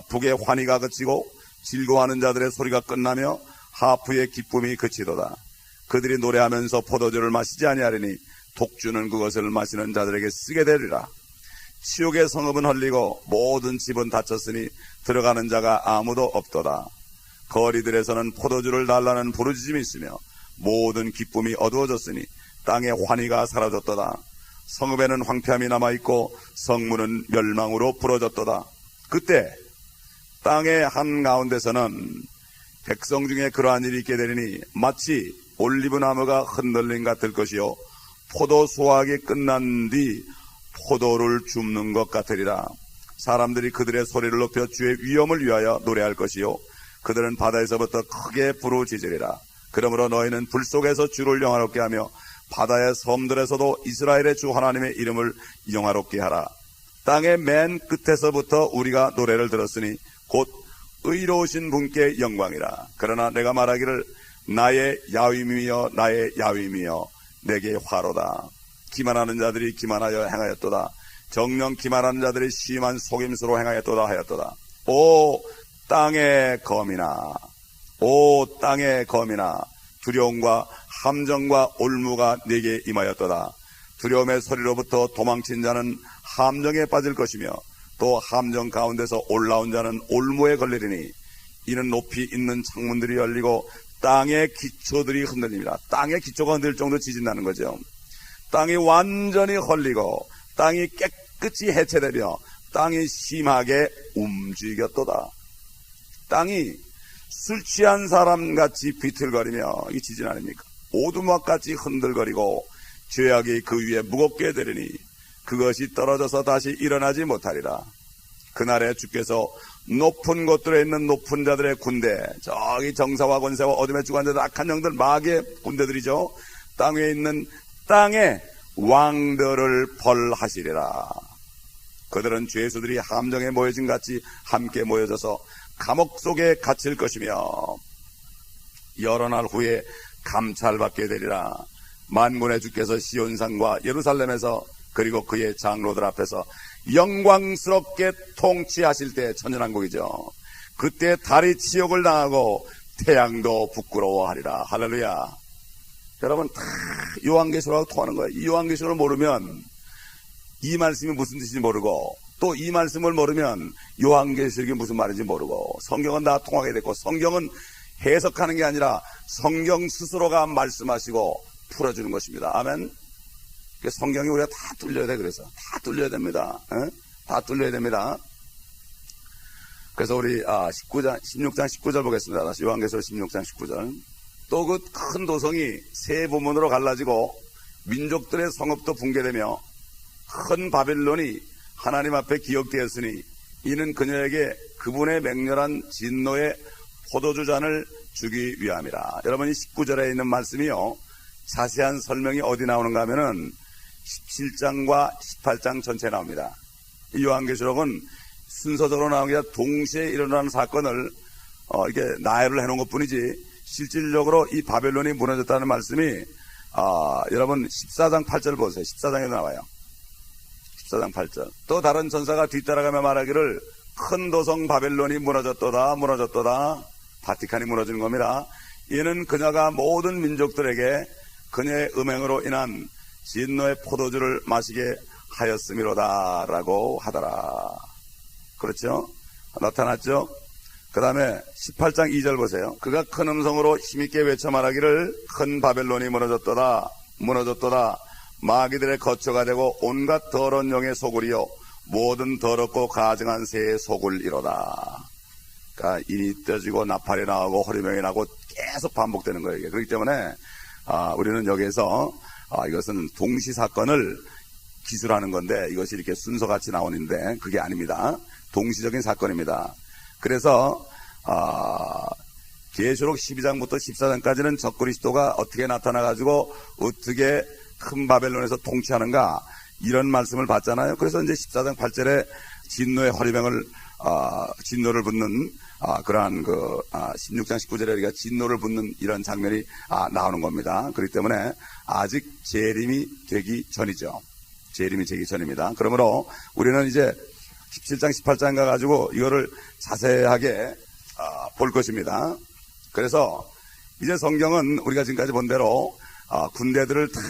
Speaker 1: 북의 환희가 그치고 즐거워하는 자들의 소리가 끝나며 하프의 기쁨이 그치도다. 그들이 노래하면서 포도주를 마시지 아니하리니 독주는 그것을 마시는 자들에게 쓰게 되리라. 치욕의 성읍은 헐리고 모든 집은 닫혔으니 들어가는 자가 아무도 없도다. 거리들에서는 포도주를 달라는 부르짖음이 있으며 모든 기쁨이 어두워졌으니 땅의 환희가 사라졌도다. 성읍에는 황폐함이 남아있고 성문은 멸망으로 부러졌도다. 그때 땅의 한가운데서는 백성 중에 그러한 일이 있게 되리니 마치 올리브나무가 흔들림 같을 것이요 포도 수확이 끝난 뒤 포도를 줍는 것 같으리라. 사람들이 그들의 소리를 높여 주의 위엄을 위하여 노래할 것이요 그들은 바다에서부터 크게 부르짖으리라. 그러므로 너희는 불 속에서 주를 영화롭게 하며 바다의 섬들에서도 이스라엘의 주 하나님의 이름을 영화롭게 하라. 땅의 맨 끝에서부터 우리가 노래를 들었으니 곧 의로우신 분께 영광이라. 그러나 내가 말하기를 나의 야윈이여 나의 야윈이여 내게 화로다. 기만하는 자들이 기만하여 행하였도다. 정령 기만하는 자들이 심한 속임수로 행하였도다 하였도다. 오 땅의 거민아, 오 땅의 거민아, 두려움과 함정과 올무가 네게 임하였도다. 두려움의 소리로부터 도망친 자는 함정에 빠질 것이며 또 함정 가운데서 올라온 자는 올무에 걸리리니 이는 높이 있는 창문들이 열리고 땅의 기초들이 흔들립니다. 땅의 기초가 흔들릴 정도 지진 나는 거죠. 땅이 완전히 헐리고 땅이 깨끗이 해체되며 땅이 심하게 움직였도다. 땅이 술 취한 사람같이 비틀거리며 이 지진 아닙니까? 오두막같이 흔들거리고 죄악이 그 위에 무겁게 되리니 그것이 떨어져서 다시 일어나지 못하리라. 그날에 주께서 높은 곳들에 있는 높은 자들의 군대, 저기 정사와 권세와 어둠의 주관자들 악한 영들 마귀의 군대들이죠. 땅 위에 있는 땅의 왕들을 벌하시리라. 그들은 죄수들이 함정에 모여진 같이 함께 모여져서 감옥 속에 갇힐 것이며 여러 날 후에 감찰받게 되리라. 만군의 주께서 시온산과 예루살렘에서 그리고 그의 장로들 앞에서 영광스럽게 통치하실 때, 천연왕국이죠. 그때 달이 치욕을 당하고 태양도 부끄러워하리라. 할렐루야. 여러분 다 요한계시록하고 통하는 거예요. 이 요한계시록을 모르면 이 말씀이 무슨 뜻인지 모르고 또 이 말씀을 모르면 요한계시록이 무슨 말인지 모르고 성경은 다 통하게 됐고 성경은 해석하는 게 아니라 성경 스스로가 말씀하시고 풀어주는 것입니다. 아멘. 성경이 우리가 다 뚫려야 돼. 그래서 다 뚫려야 됩니다. 다 뚫려야 됩니다. 그래서 우리 16장 19절 보겠습니다. 다시 요한계시록 16장 19절. 또 그 큰 도성이 세 부문으로 갈라지고 민족들의 성읍도 붕괴되며 큰 바벨론이 하나님 앞에 기억되었으니 이는 그녀에게 그분의 맹렬한 진노의 포도주 잔을 주기 위함이라. 여러분 이 19절에 있는 말씀이요 자세한 설명이 어디 나오는가 하면은 17장과 18장 전체에 나옵니다. 이 요한계시록은 순서적으로 나오는 게 아니라 동시에 일어나는 사건을 이렇게 나열을 해놓은 것 뿐이지 실질적으로 이 바벨론이 무너졌다는 말씀이 여러분 14장 8절 보세요. 14장에도 나와요. 14장 8절. 또 다른 전사가 뒤따라가며 말하기를 큰 도성 바벨론이 무너졌도다 무너졌도다. 바티칸이 무너지는 겁니다. 이는 그녀가 모든 민족들에게 그녀의 음행으로 인한 진노의 포도주를 마시게 하였음이로다 라고 하더라. 그렇죠? 나타났죠? 그 다음에 18장 2절 보세요. 그가 큰 음성으로 힘있게 외쳐 말하기를 큰 바벨론이 무너졌도다 무너졌도다. 마귀들의 거처가 되고 온갖 더러운 영의 소굴이요 모든 더럽고 가증한 새의 소굴이로다. 그러니까 인이 떠지고 나팔이 나오고 허리명이 나고 계속 반복되는 거예요. 이게. 그렇기 때문에 우리는 여기에서 이것은 동시 사건을 기술하는 건데 이것이 이렇게 순서같이 나오는데 그게 아닙니다. 동시적인 사건입니다. 그래서 계시록 12장부터 14장까지는 적그리스도가 어떻게 나타나가지고 어떻게 큰 바벨론에서 통치하는가 이런 말씀을 받잖아요. 그래서 이제 14장 8절에 진노의 허리병을 진노를 붓는 그러한 16장 19절에 우리가 진노를 붓는 이런 장면이 나오는 겁니다. 그렇기 때문에 아직 재림이 되기 전이죠. 재림이 되기 전입니다. 그러므로 우리는 이제 17장 18장 가가지고 이거를 자세하게 볼 것입니다. 그래서 이제 성경은 우리가 지금까지 본 대로 군대들을 다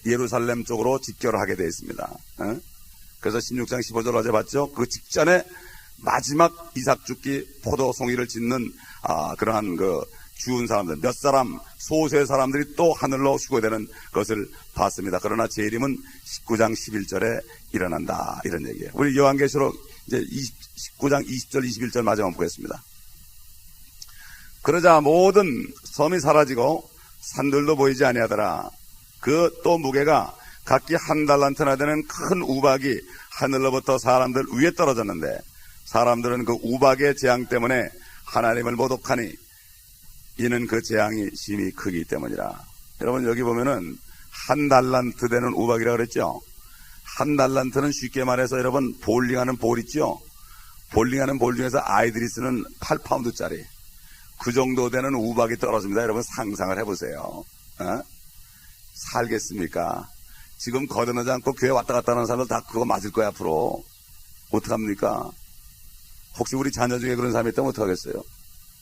Speaker 1: 예루살렘 쪽으로 집결을 하게 되어 있습니다. 그래서 16장 15절 어제 봤죠? 그 직전에 마지막 이삭 죽기 포도 송이를 짓는 그러한 죽은 사람들 몇 사람 소수의 사람들이 또 하늘로 휴거되는 것을 봤습니다. 그러나 재림은 19장 11절에 일어난다 이런 얘기예요. 우리 요한계시록 이제 19장 20절 21절 마지막 보겠습니다. 그러자 모든 섬이 사라지고 산들도 보이지 아니하더라. 그 또 무게가 각기 한 달란트나 되는 큰 우박이 하늘로부터 사람들 위에 떨어졌는데 사람들은 그 우박의 재앙 때문에 하나님을 모독하니 이는 그 재앙이 심히 크기 때문이라. 여러분 여기 보면은 한 달란트 되는 우박이라고 그랬죠. 한 달란트는 쉽게 말해서 여러분 볼링하는 볼 있죠. 볼링하는 볼 중에서 아이들이 쓰는 8파운드짜리 그 정도 되는 우박이 떨어집니다. 여러분 상상을 해보세요. 살겠습니까? 지금 거듭나지 않고 교회 왔다 갔다 하는 사람들 다 그거 맞을 거야 앞으로. 어떡합니까? 혹시 우리 자녀 중에 그런 사람이 있다면 어떡하겠어요?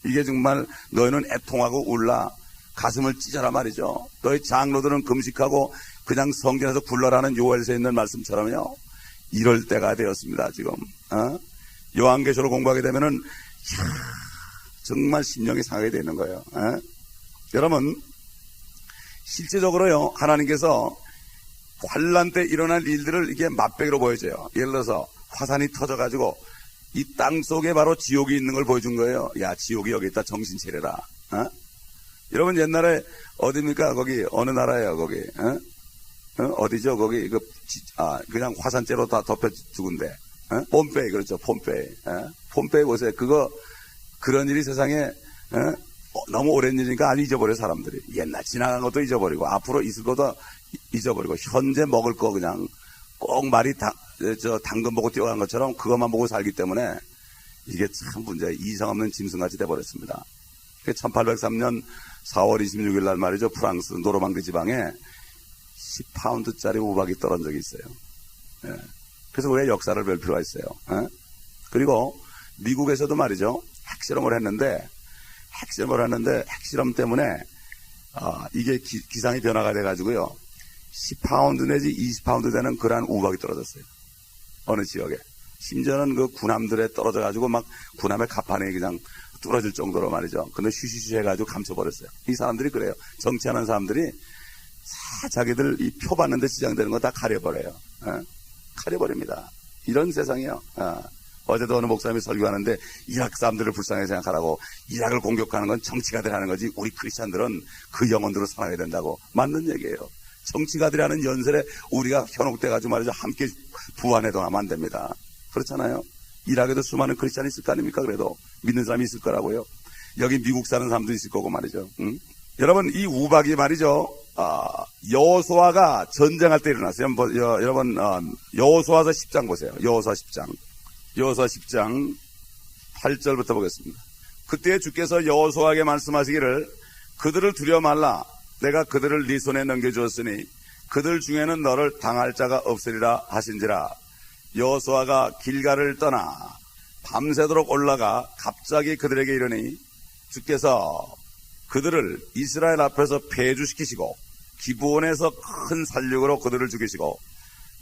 Speaker 1: 이게 정말 너희는 애통하고 울라 가슴을 찢어라 말이죠. 너희 장로들은 금식하고 그냥 성전에서 굴러라는 요엘서에 있는 말씀처럼요. 이럴 때가 되었습니다 지금. 요한계시록을 공부하게 되면은 정말 심령이 상하게 되는 거예요. 여러분 실제적으로요 하나님께서 환란 때 일어날 일들을 이게 맛배기로 보여줘요. 예를 들어서 화산이 터져가지고 이 땅 속에 바로 지옥이 있는 걸 보여준 거예요. 야 지옥이 여기 있다 정신 차려라. 여러분 옛날에 어디입니까? 거기 어느 나라예요 거기? 어디죠 거기? 그냥 화산재로 다 덮여 두군데. 폼페이 그렇죠 폼페이. 폼페이 보세요. 그런 일이 세상에 너무 오랜 일이니까 안 잊어버려 사람들이. 옛날 지나간 것도 잊어버리고 앞으로 있을 것도 잊어버리고 현재 먹을 거 그냥 꼭 말이 당근 보고 뛰어간 것처럼 그것만 보고 살기 때문에 이게 참 문제예요. 이상 없는 짐승같이 돼버렸습니다. 1803년 4월 26일 날 말이죠. 프랑스 노르망디 지방에 10파운드짜리 우박이 떨어진 적이 있어요. 그래서 우리가 역사를 볼 필요가 있어요. 그리고 미국에서도 말이죠. 핵실험을 했는데 핵실험 때문에 이게 기상이 변화가 돼가지고요. 10파운드 내지 20파운드 되는 그러한 우박이 떨어졌어요. 어느 지역에. 심지어는 그 군함들에 떨어져가지고 막 군함의 갑판에 그냥 뚫어질 정도로 말이죠. 근데 휴시휴시 해가지고 감춰버렸어요. 이 사람들이 그래요. 정치하는 사람들이 다 자기들 이 표 받는데 지장되는 거 다 가려버려요. 가려버립니다. 이런 세상이요. 어제도 어느 목사님이 설교하는데 이라크 사람들을 불쌍하게 생각하라고 이라크를 공격하는 건 정치가들이 하는 거지 우리 크리스찬들은 그 영혼들을 사랑해야 된다고. 맞는 얘기예요. 정치가들이 하는 연설에 우리가 현혹돼가지고 말이죠. 함께 부안해도 하면 안 됩니다. 그렇잖아요. 이라크에도 수많은 크리스찬이 있을 거 아닙니까? 그래도 믿는 사람이 있을 거라고요. 여기 미국 사는 사람도 있을 거고 말이죠. 여러분 이 우박이 말이죠. 여호수아가 전쟁할 때 일어났어요. 여러분 여호수아서 10장 보세요. 여호수아 10장 8절부터 보겠습니다. 그때 주께서 여호수아에게 말씀하시기를 그들을 두려워 말라. 내가 그들을 네 손에 넘겨주었으니 그들 중에는 너를 당할 자가 없으리라 하신지라. 여호수아가 길갈을 떠나 밤새도록 올라가 갑자기 그들에게 이르니 주께서 그들을 이스라엘 앞에서 패주시키시고 기브온에서 큰 살육으로 그들을 죽이시고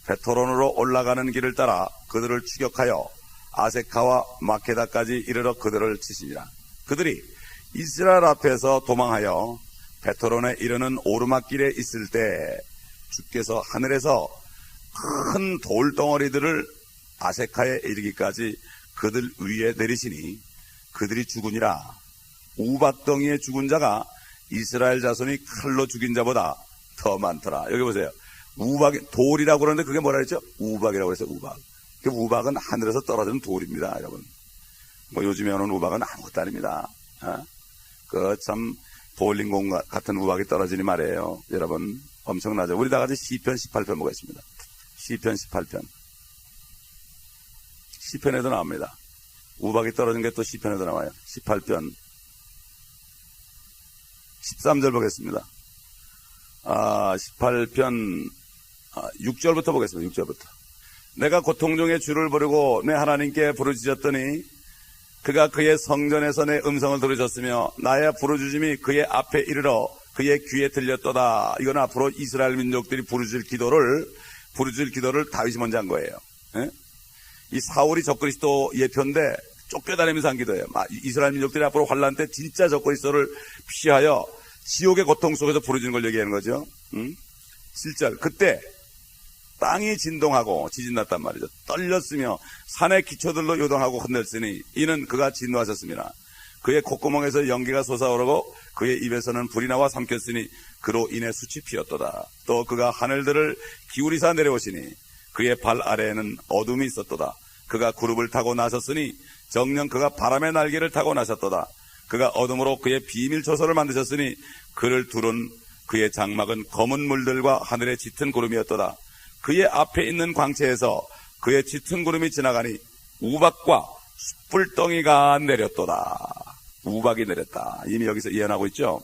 Speaker 1: 베토론으로 올라가는 길을 따라 그들을 추격하여 아세카와 마케다까지 이르러 그들을 치시니라. 그들이 이스라엘 앞에서 도망하여 베토론에 이르는 오르막길에 있을 때 주께서 하늘에서 큰 돌덩어리들을 아세카에 이르기까지 그들 위에 내리시니 그들이 죽으니라. 우박덩이에 죽은 자가 이스라엘 자손이 칼로 죽인 자보다 더 많더라. 여기 보세요. 우박, 돌이라고 그러는데 그게 뭐라 그랬죠? 우박이라고 그랬어요. 우박. 그 우박은 하늘에서 떨어지는 돌입니다, 여러분. 뭐 요즘에 오는 우박은 아무것도 아닙니다. 그 참 보울링공 같은 우박이 떨어지니 말이에요. 여러분 엄청나죠. 우리 다 같이 시편 18편 보겠습니다. 시편 18편. 시편에도 나옵니다. 우박이 떨어진 게 또 시편에도 나와요. 18편 13절 보겠습니다. 18편 6절부터 보겠습니다. 6절부터. 내가 고통 중에 주를 부르고 내 하나님께 부르짖었더니 그가 그의 성전에서 내 음성을 들으셨으며 나의 부르짖음이 그의 앞에 이르러 그의 귀에 들렸도다. 이건 앞으로 이스라엘 민족들이 부르짖을 기도를 다윗이 먼저 한 거예요. 예? 이 사울이 적그리스도 예표인데 쫓겨다니면서 한 기도예요. 이스라엘 민족들이 앞으로 환난 때 진짜 적그리스도를 피하여 지옥의 고통 속에서 부르짖는 걸 얘기하는 거죠. 7절. 그때 땅이 진동하고 지진 났단 말이죠. 떨렸으며 산의 기초들로 요동하고 흔들으니 이는 그가 진노하셨습니다. 그의 콧구멍에서 연기가 솟아오르고 그의 입에서는 불이 나와 삼켰으니 그로 인해 숯이 피었도다. 또 그가 하늘들을 기울이사 내려오시니 그의 발 아래에는 어둠이 있었도다. 그가 구름을 타고 나섰으니 정녕 그가 바람의 날개를 타고 나셨도다. 그가 어둠으로 그의 비밀 초소를 만드셨으니 그를 두른 그의 장막은 검은 물들과 하늘의 짙은 구름이었도다. 그의 앞에 있는 광채에서 그의 짙은 구름이 지나가니 우박과 숯불덩이가 내렸도다. 우박이 내렸다. 이미 여기서 예언하고 있죠.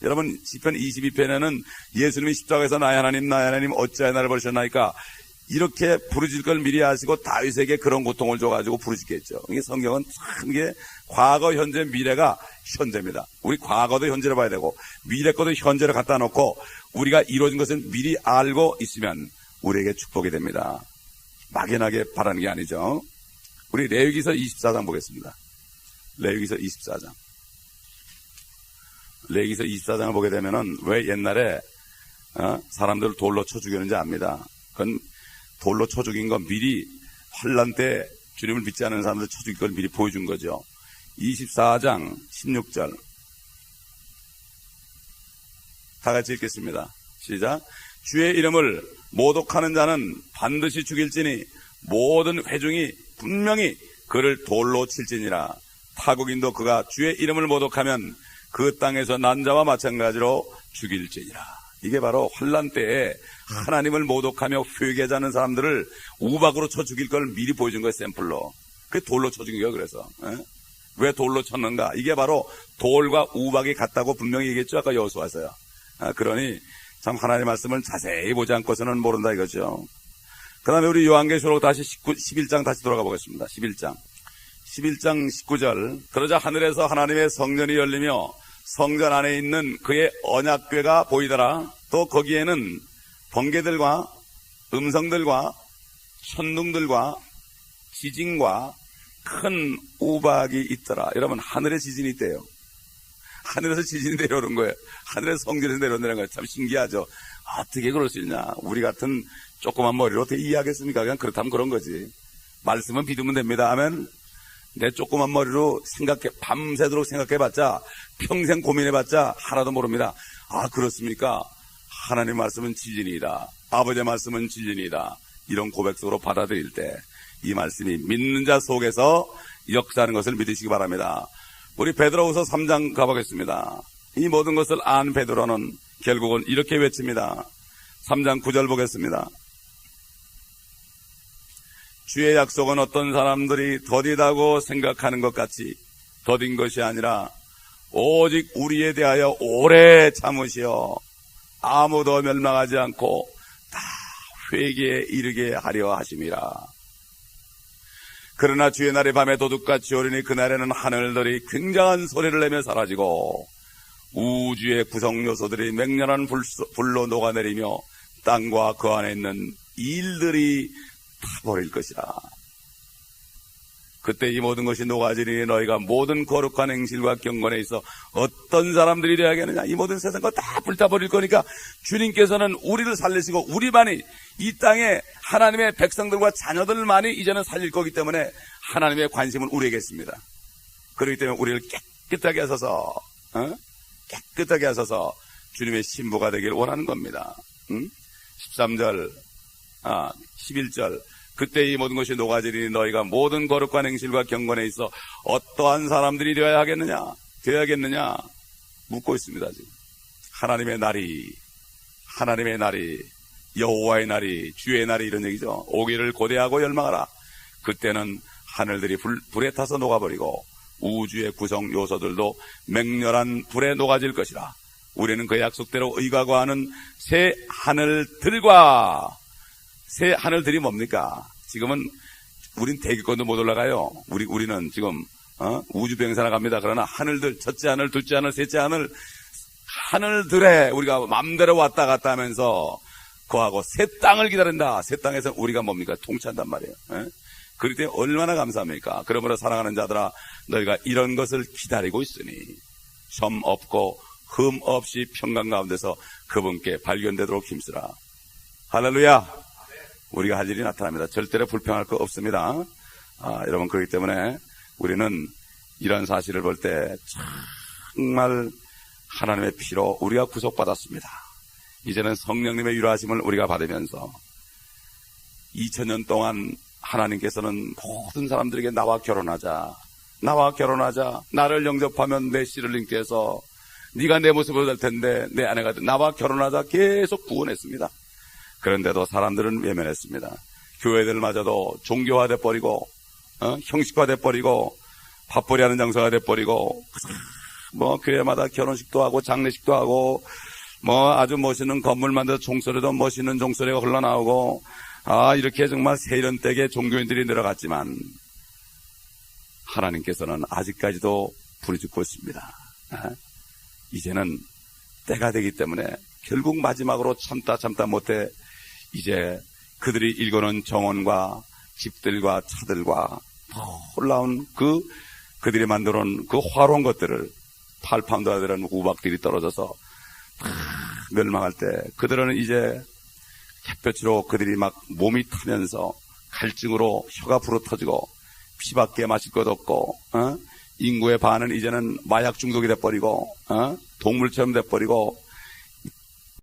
Speaker 1: 여러분 시편 22편에는 예수님이 십자가에서 나의 하나님 어찌하여 나를 버리셨나이까 이렇게 부르짖을 걸 미리 아시고 다윗에게 그런 고통을 줘가지고 부르짖겠죠. 이게 성경은 참 이게 과거, 현재, 미래가 현재입니다. 우리 과거도 현재로 봐야 되고 미래 것도 현재로 갖다 놓고 우리가 이루어진 것은 미리 알고 있으면 우리에게 축복이 됩니다. 막연하게 바라는 게 아니죠. 우리 레위기서 24장 보겠습니다. 레위기서 24장. 레위기서 24장을 보게 되면은 왜 옛날에 사람들을 돌로 쳐 죽였는지 압니다. 그건 돌로 쳐 죽인 건 미리 환난 때 주님을 믿지 않는 사람들 쳐 죽일 걸 미리 보여준 거죠. 24장 16절 다 같이 읽겠습니다. 시작. 주의 이름을 모독하는 자는 반드시 죽일지니 모든 회중이 분명히 그를 돌로 칠지니라. 타국인도 그가 주의 이름을 모독하면 그 땅에서 난 자와 마찬가지로 죽일지니라. 이게 바로 환난 때에 하나님을 모독하며 회개하자는 사람들을 우박으로 쳐 죽일 걸 미리 보여준 거예요. 샘플로. 그게 돌로 쳐 죽인 거예요. 그래서 왜 돌로 쳤는가? 이게 바로 돌과 우박이 같다고 분명히 얘기했죠. 아까 여호수아서요. 그러니 참 하나님의 말씀을 자세히 보지 않고서는 모른다 이거죠. 그 다음에 우리 요한계시록 다시 11장 다시 돌아가 보겠습니다. 11장 19절. 그러자 하늘에서 하나님의 성전이 열리며 성전 안에 있는 그의 언약궤가 보이더라. 또 거기에는 번개들과 음성들과 천둥들과 지진과 큰 우박이 있더라. 여러분 하늘에 지진이 있대요. 하늘에서 지진이 내려오는 거예요. 하늘에서 성전에서 내려온다는 거예요. 참 신기하죠. 어떻게 그럴 수 있냐. 우리 같은 조그만 머리로 어떻게 이해하겠습니까? 그냥 그렇다면 그런 거지. 말씀은 믿으면 됩니다. 아멘. 내 조그만 머리로 밤새도록 생각해봤자 평생 고민해봤자 하나도 모릅니다. 아 그렇습니까? 하나님 말씀은 지진이다. 아버지의 말씀은 지진이다. 이런 고백 속으로 받아들일 때 이 말씀이 믿는 자 속에서 역사하는 것을 믿으시기 바랍니다. 우리 베드로후서 3장 가보겠습니다. 이 모든 것을 안 베드로는 결국은 이렇게 외칩니다. 3장 9절 보겠습니다. 주의 약속은 어떤 사람들이 더디다고 생각하는 것 같이 더딘 것이 아니라 오직 우리에 대하여 오래 참으시어 아무도 멸망하지 않고 다 회개에 이르게 하려 하심이라. 그러나 주의 날이 밤에 도둑같이 오리니 그날에는 하늘들이 굉장한 소리를 내며 사라지고 우주의 구성 요소들이 맹렬한 불로 녹아내리며 땅과 그 안에 있는 일들이 타버릴 것이라. 그때 이 모든 것이 녹아지니 너희가 모든 거룩한 행실과 경건에 있어 어떤 사람들이 되어야겠느냐. 이 모든 세상 거 다 불타버릴 거니까 주님께서는 우리를 살리시고 우리만이 이 땅에 하나님의 백성들과 자녀들만이 이제는 살릴 거기 때문에 하나님의 관심은 우리에게 있습니다. 그렇기 때문에 우리를 깨끗하게 하셔서 깨끗하게 하셔서 주님의 신부가 되길 원하는 겁니다. 13절 11절 그때 이 모든 것이 녹아지리니 너희가 모든 거룩한 행실과 경건에 있어 어떠한 사람들이 되어야 되어야겠느냐 묻고 있습니다. 지금 하나님의 날이 여호와의 날이 주의 날이 이런 얘기죠. 오기를 고대하고 열망하라. 그때는 하늘들이 불에 타서 녹아버리고 우주의 구성 요소들도 맹렬한 불에 녹아질 것이라. 우리는 그 약속대로 의가 거하는 새 하늘들이 뭡니까? 지금은 우린 대기권도 못 올라가요. 우리는 지금 우주 비행사나 갑니다. 그러나 하늘들, 첫째 하늘, 둘째 하늘, 셋째 하늘들에 우리가 마음대로 왔다 갔다 하면서 거하고 새 땅을 기다린다. 새 땅에서 우리가 뭡니까? 통치한단 말이에요. 그럴 때 얼마나 감사합니까? 그러므로 사랑하는 자들아, 너희가 이런 것을 기다리고 있으니 점 없고 흠 없이 평강 가운데서 그분께 발견되도록 힘쓰라. 할렐루야. 우리가 할 일이 나타납니다. 절대로 불평할 거 없습니다. 여러분, 그렇기 때문에 우리는 이런 사실을 볼 때 정말 하나님의 피로 우리가 구속받았습니다. 이제는 성령님의 유라하심을 우리가 받으면서 2000년 동안 하나님께서는 모든 사람들에게 나와 결혼하자, 나를 영접하면 내 씨를 님께서 네가 내 모습을 될 텐데 내 아내가 나와 결혼하자 계속 구원했습니다. 그런데도 사람들은 외면했습니다. 교회들마저도 종교화돼 버리고 형식화돼 버리고 밥벌이 하는 장소가 돼 버리고 교회마다 결혼식도 하고 장례식도 하고 아주 멋있는 건물 만들어서 종소리도 멋있는 종소리가 흘러나오고 이렇게 정말 세련되게 종교인들이 늘어갔지만 하나님께서는 아직까지도 부르짖고 있습니다. 이제는 때가 되기 때문에 결국 마지막으로 참다 못해 이제 그들이 일궈놓은 정원과 집들과 차들과 놀라운 그들이 만들어놓은 그 화로운 것들을 팔판도가 되는 우박들이 떨어져서 멸망할 때 그들은 이제 햇볕으로 그들이 막 몸이 타면서 갈증으로 혀가 불어터지고 피밖에 마실 것 없고 인구의 반은 이제는 마약 중독이 돼버리고 동물처럼 돼버리고